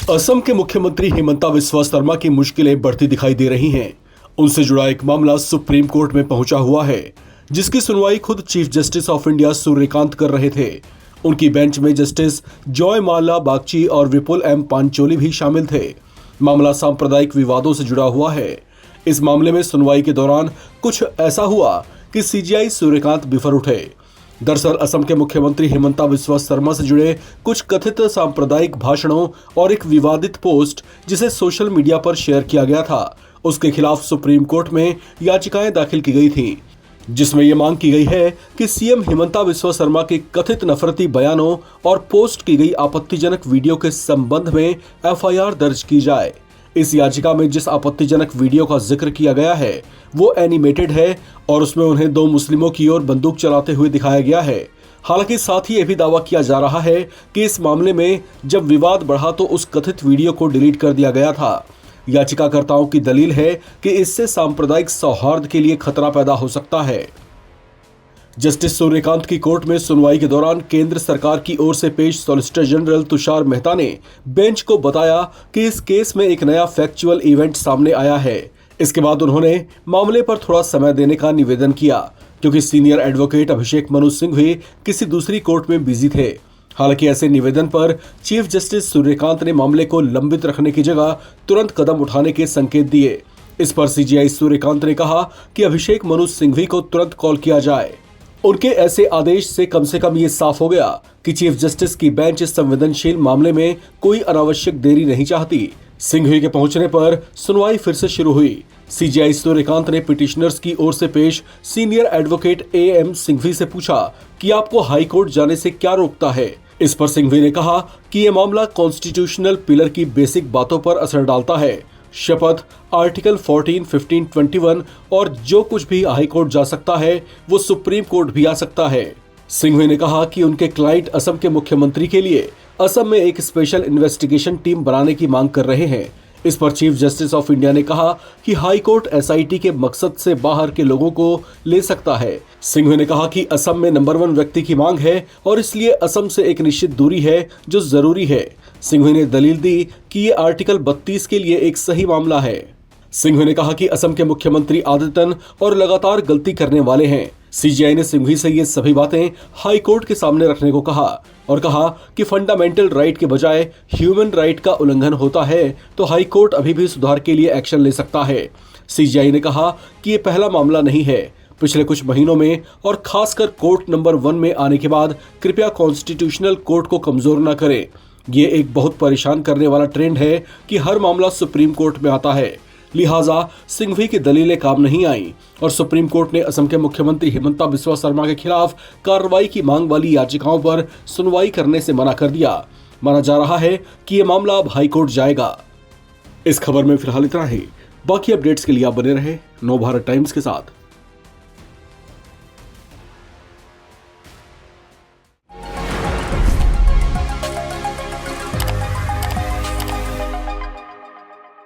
असम के मुख्यमंत्री हिमंता बिस्वा शर्मा की मुश्किलें बढ़ती दिखाई दे रही हैं। उनसे जुड़ा एक मामला सुप्रीम कोर्ट में पहुंचा हुआ है, जिसकी सुनवाई खुद chief justice of India Suryakant कर रहे थे। उनकी बेंच में जस्टिस जॉय माला बागची और विपुल एम पांचोली भी शामिल थे। मामला सांप्रदायिक विवादों से जुड़ा हुआ है। इस मामले में सुनवाई के दौरान कुछ ऐसा हुआ कि सीजेआई सूर्यकांत बिफर उठे। दरअसल असम के मुख्यमंत्री हिमंता बिस्वा शर्मा से जुड़े कुछ कथित सांप्रदायिक भाषणों और एक विवादित पोस्ट जिसे सोशल मीडिया पर शेयर किया गया था, उसके खिलाफ सुप्रीम कोर्ट में याचिकाएं दाखिल की गई थीं, जिसमें यह मांग की गई है कि सीएम हिमंता बिस्वा शर्मा के कथित नफरती बयानों और पोस्ट की गई आपत्तिजनक वीडियो के संबंध में एफआईआर दर्ज की जाए। इस याचिका में जिस आपत्तिजनक वीडियो का जिक्र किया गया है वो एनिमेटेड है और उसमें उन्हें दो मुस्लिमों की ओर बंदूक चलाते हुए दिखाया गया है। हालांकि साथ ही यह भी दावा किया जा रहा है कि इस मामले में जब विवाद बढ़ा तो उस कथित वीडियो को डिलीट कर दिया गया था। याचिकाकर्ताओं की दलील है कि इससे सांप्रदायिक सौहार्द के लिए खतरा पैदा हो सकता है। जस्टिस सूर्यकांत की कोर्ट में सुनवाई के दौरान केंद्र सरकार की ओर से पेश सॉलिसिटर जनरल तुषार मेहता ने बेंच को बताया कि इस केस में एक नया फैक्चुअल इवेंट सामने आया है। इसके बाद उन्होंने मामले पर थोड़ा समय देने का निवेदन किया, क्योंकि सीनियर एडवोकेट अभिषेक मनु सिंघवी किसी दूसरी कोर्ट में बिजी थे। हालांकि ऐसे निवेदन पर चीफ जस्टिस सूर्यकांत ने मामले को लंबित रखने की जगह तुरंत कदम उठाने के संकेत दिए। इस पर सीजेआई सूर्यकांत ने कहा कि अभिषेक मनु सिंघवी को तुरंत कॉल किया जाए। उनके ऐसे आदेश से कम ये साफ हो गया कि चीफ जस्टिस की बेंच इस संवेदनशील मामले में कोई अनावश्यक देरी नहीं चाहती। सिंघवी के पहुंचने पर सुनवाई फिर से शुरू हुई। सीजेआई सूर्यकांत ने पिटिशनर्स की ओर से पेश सीनियर एडवोकेट एएम सिंघवी से पूछा कि आपको हाई कोर्ट जाने से क्या रोकता है। इस पर सिंघवी ने कहा कि यह मामला कॉन्स्टिट्यूशनल पिलर की बेसिक बातों पर असर डालता है। शपथ, आर्टिकल 14, 15, 21 और जो कुछ भी हाई कोर्ट जा सकता है वो सुप्रीम कोर्ट भी आ सकता है। सिंघवी ने कहा कि उनके क्लाइंट असम के मुख्यमंत्री के लिए असम में एक स्पेशल इन्वेस्टिगेशन टीम बनाने की मांग कर रहे हैं। इस पर चीफ जस्टिस ऑफ इंडिया ने कहा कि हाई कोर्ट एसआईटी के मकसद से बाहर के लोगों को ले सकता है। सिंघवी ने कहा कि असम में नंबर 1 व्यक्ति की मांग है और इसलिए असम से एक निश्चित दूरी है जो जरूरी है। सिंघवी ने दलील दी कि ये आर्टिकल 32 के लिए एक सही मामला है। सिंघवी ने कहा कि असम के मुख्यमंत्री आदतन और लगातार गलती करने वाले हैं। सीजेआई ने सिंघवी से ये सभी बातें हाई कोर्ट के सामने रखने को कहा और कहा कि फंडामेंटल राइट के बजाय ह्यूमन राइट का उल्लंघन होता है तो हाई कोर्ट अभी भी सुधार के लिए एक्शन ले सकता है। सीजेआई ने कहा कि ये पहला मामला नहीं है। पिछले कुछ महीनों में और खासकर कोर्ट नंबर 1 में आने के बाद कृपया कॉन्स्टिट्यूशनल कोर्ट को कमजोर न करें। ये एक बहुत परेशान करने वाला ट्रेंड है कि हर मामला सुप्रीम कोर्ट में आता है। लिहाजा सिंघवी की दलीलें काम नहीं आई और सुप्रीम कोर्ट ने असम के मुख्यमंत्री हिमंता बिस्वा शर्मा के खिलाफ कार्रवाई की मांग वाली याचिकाओं पर सुनवाई करने से मना कर दिया। माना जा रहा है कि यह मामला अब हाई कोर्ट जाएगा। इस खबर में फिलहाल इतना ही। बाकी अपडेट्स के लिए आप बने रहे नव भारत टाइम्स के साथ।